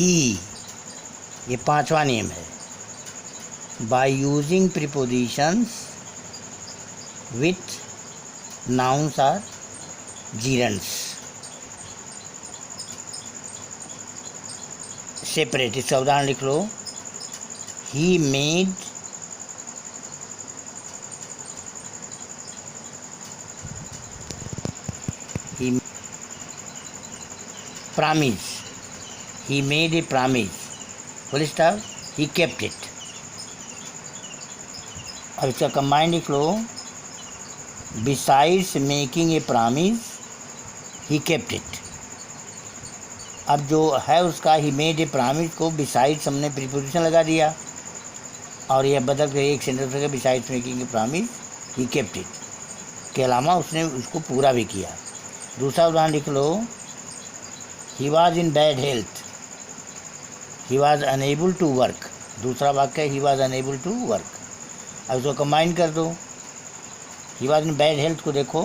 ई, ये पांचवा नियम है। By using prepositions with nouns or gerunds. Separate, इसका उदाहरण लिख लो। He made promise, he made a promise, full stop, he kept it। अब इसका कंबाइन लिख लो। Besides making a promise he kept it. अब जो है उसका ही मेड ए प्रॉमिस को बिसाइड्स हमने प्रीपोजिशन लगा दिया और यह बदल के एक सेंटेंस हो गया besides making a promise he kept it के अलावा उसने उसको पूरा भी किया। दूसरा उदाहरण लिख लो। He was in bad health, he was unable to work. दूसरा वाक्य है he was unable to work. अब इसको कंबाइन कर दो। He was in bad health को देखो,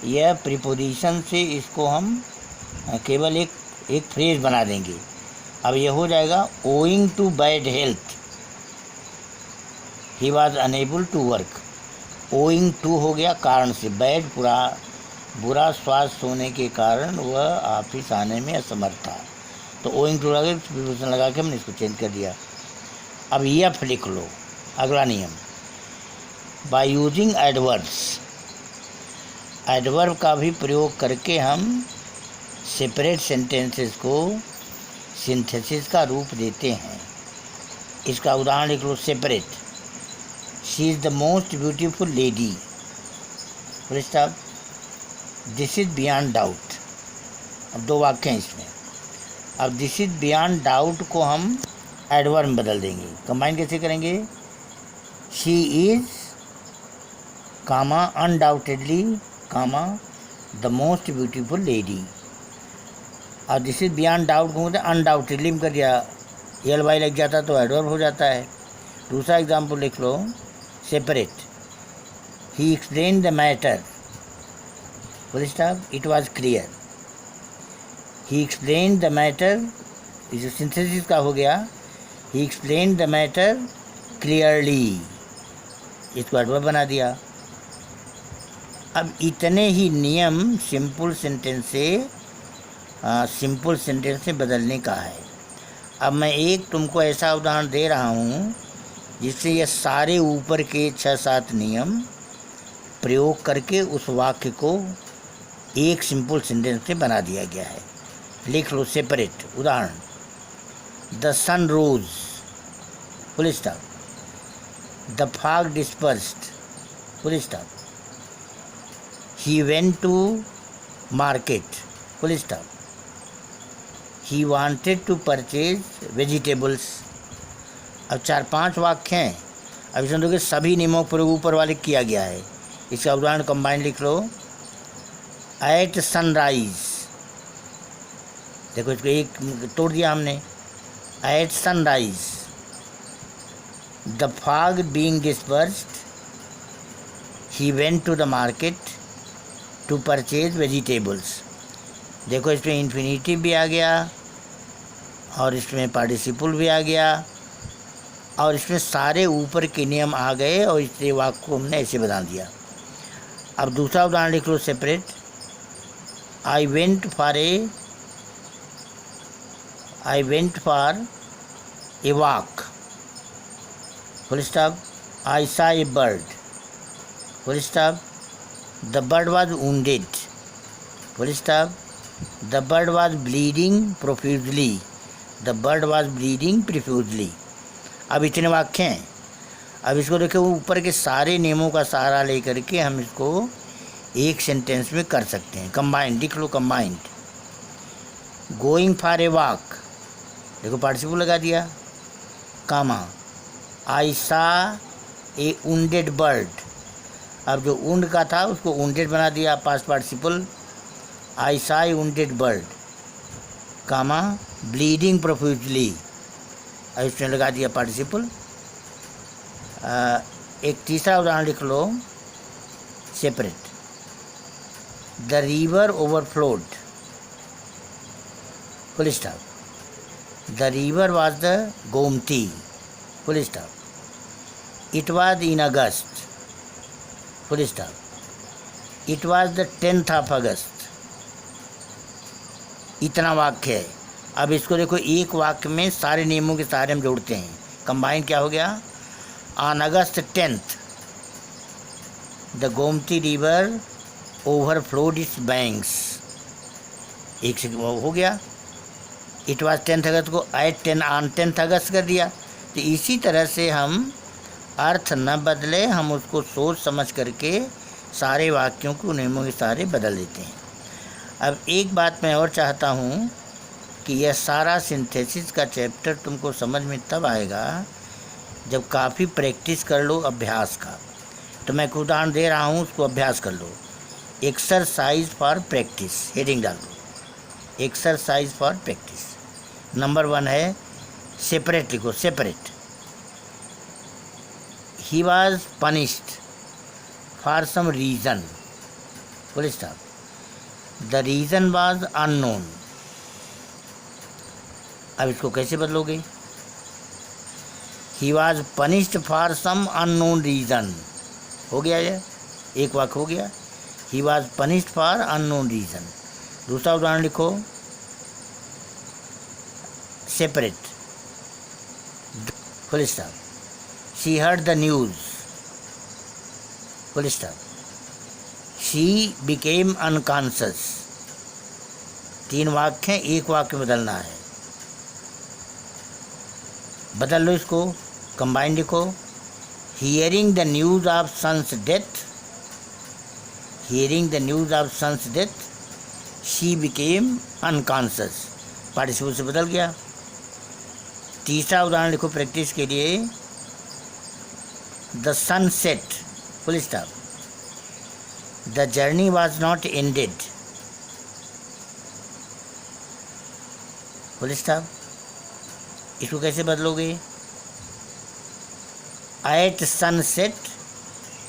यह प्रीपोजिशन से इसको हम केवल एक फ्रेज बना देंगे। अब यह हो जाएगा owing to bad health he was unable to work. Owing to हो गया कारण से, बैड बुरा स्वास्थ्य होने के कारण वह ऑफिस आने में असमर्थ था, तो ओइंग टू लगा के हमने इसको चेंज कर दिया। अब एफ लिख लो, अगला नियम। बाय यूजिंग एडवर्ब्स, एडवर्ब का भी प्रयोग करके हम सेपरेट सेंटेंसेस को सिंथेसिस का रूप देते हैं। इसका उदाहरण लिख लो। Separate, she is the most beautiful lady, full stop, this is beyond doubt. अब दो वाक्य हैं इसमें। अब दिस इज बियॉन्ड डाउट को हम एडवर्ब में बदल देंगे। कंबाइन कैसे करेंगे? She is comma undoubtedly comma the most beautiful lady. और दिस इज बियॉन्ड डाउट को अनडाउटेडली में कर दिया, एल वाई लग जाता तो एडवर्ब हो जाता है। दूसरा एग्जाम्पल लिख लो। Separate, he explain the matter, full stop, it was clear. He explain the matter, जो सिंथेसिस का हो गया, he explain the matter clearly, इसको एडवर्ब बना दिया। अब इतने ही नियम सिंपल सेंटेंस से बदलने का है। अब मैं एक तुमको ऐसा उदाहरण दे रहा हूँ जिससे ये सारे ऊपर के 6-7 नियम प्रयोग करके उस वाक्य को एक सिंपल सेंटेंस से बना दिया गया है। लिख लो। सेपरेट, उदाहरण, the sun rose, full stop, the fog dispersed, full stop, he went to market, full stop, he wanted to purchase vegetables. अब 4-5 वाक्य हैं। अब इसमें देखिए सभी नियमों पर ऊपर वाले किया गया है। इसका उदाहरण कंबाइन लिख लो। एट सनराइज, देखो इसको एक तोड़ दिया हमने। At sunrise, the fog being dispersed, he went to the market to purchase vegetables. देखो इसमें इन्फिनिटिव भी आ गया और इसमें पार्टिसिपल भी आ गया और इसमें सारे ऊपर के नियम आ गए और इसलिए वाक्य को हमने ऐसे बना दिया। अब दूसरा उदाहरण लिख लो। Separate, I went for a walk, full stop, I saw a bird, full stop, the bird was wounded, full stop, the bird was bleeding profusely, the bird was bleeding profusely. अब इतने वाक्य हैं। अब इसको देखो ऊपर के सारे नियमों का सहारा लेकर के हम इसको एक सेंटेंस में कर सकते हैं। कंबाइंड लिख लो। Combined, going for a walk, देखो पार्टिसिपल लगा दिया, कामा, आई सा ए वुंडेड बर्ड। अब जो वुंड का था उसको वुंडेड बना दिया, past participle, I saw a wounded bird, comma, bleeding profusely. अब इसमें लगा दिया पार्टिसिपल। एक तीसरा उदाहरण लिख लो। Separate, the river overflowed, full stop, the river was the Gomti, full stop. It was in August, full stop. It was the 10th of August. इतना वाक्य है. अब इसको देखो, एक वाक्य में सारे नियमों के सारे हम जोड़ते हैं. कंबाइन क्या हो गया? On August 10th the Gomti river overflowed its banks. एक से हो गया. इट वाज 10th अगस्त को ऑन 10th अगस्त कर दिया. तो इसी तरह से हम अर्थ न बदले, हम उसको सोच समझ करके सारे वाक्यों को नियमों के सारे बदल देते हैं. अब एक बात मैं और चाहता हूँ कि यह सारा सिंथेसिस का चैप्टर तुमको समझ में तब आएगा जब काफ़ी प्रैक्टिस कर लो अभ्यास का. तो मैं एक उदाहरण दे रहा हूँ, उसको अभ्यास कर लो. एक्सरसाइज फॉर प्रैक्टिस, हेडिंग डाल दो, एक्सरसाइज फॉर प्रैक्टिस. नंबर 1 है सेपरेट, लिखो separate. He was punished for some reason, full stop. The reason was unknown. अब इसको कैसे बदलोगे? He was punished for some unknown reason. हो गया, ये एक वाक्य हो गया. He was punished for unknown reason. दूसरा उदाहरण लिखो, separate, full stop. She heard the news, full stop. She became unconscious. 3 वाक्य हैं, एक वाक्य बदलना है. बदल लो इसको, कंबाइन लिखो. Hearing the news of son's death, hearing the news of son's death she became unconscious. Participle से बदल गया. तीसरा उदाहरण लिखो प्रैक्टिस के लिए, the sun set, full stop. The journey was not ended, full stop. इसको कैसे बदलोगे? At sunset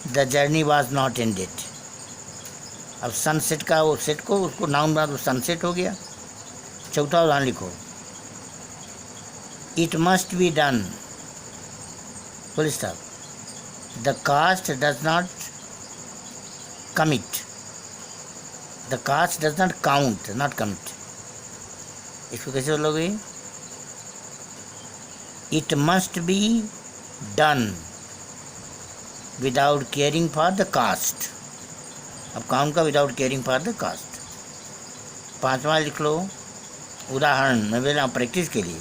the journey was not ended. अब सनसेट का वो सेट को उसको नाउन बना दो, सनसेट हो गया. चौथा उदाहरण लिखो, it must be done, full stop. The caste does not commit, the caste does not count, not commit. इसको कैसे बोलोगे? It must be done without caring for the caste. अब काउंट का without caring for the caste. 5वां लिख लो उदाहरण, मैं बोल रहा हूँ प्रैक्टिस के लिए.